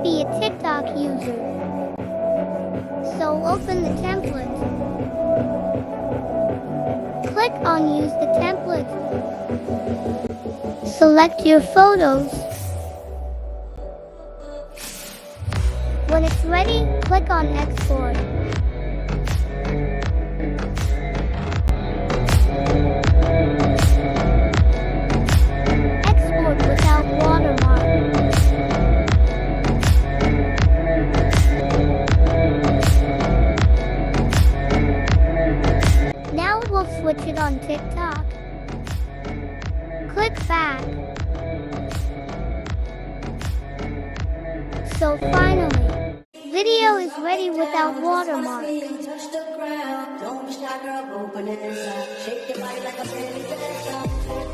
be a TikTok user. So open the template. Click on Use the template. Select your photos. When it's ready, click on Export. Export without watermark. Now we'll switch it on TikTok. Click back. So finally, video is ready without watermark. Touch the ground, don't be shy, girl, open it inside. Shake your body like a belly dancer.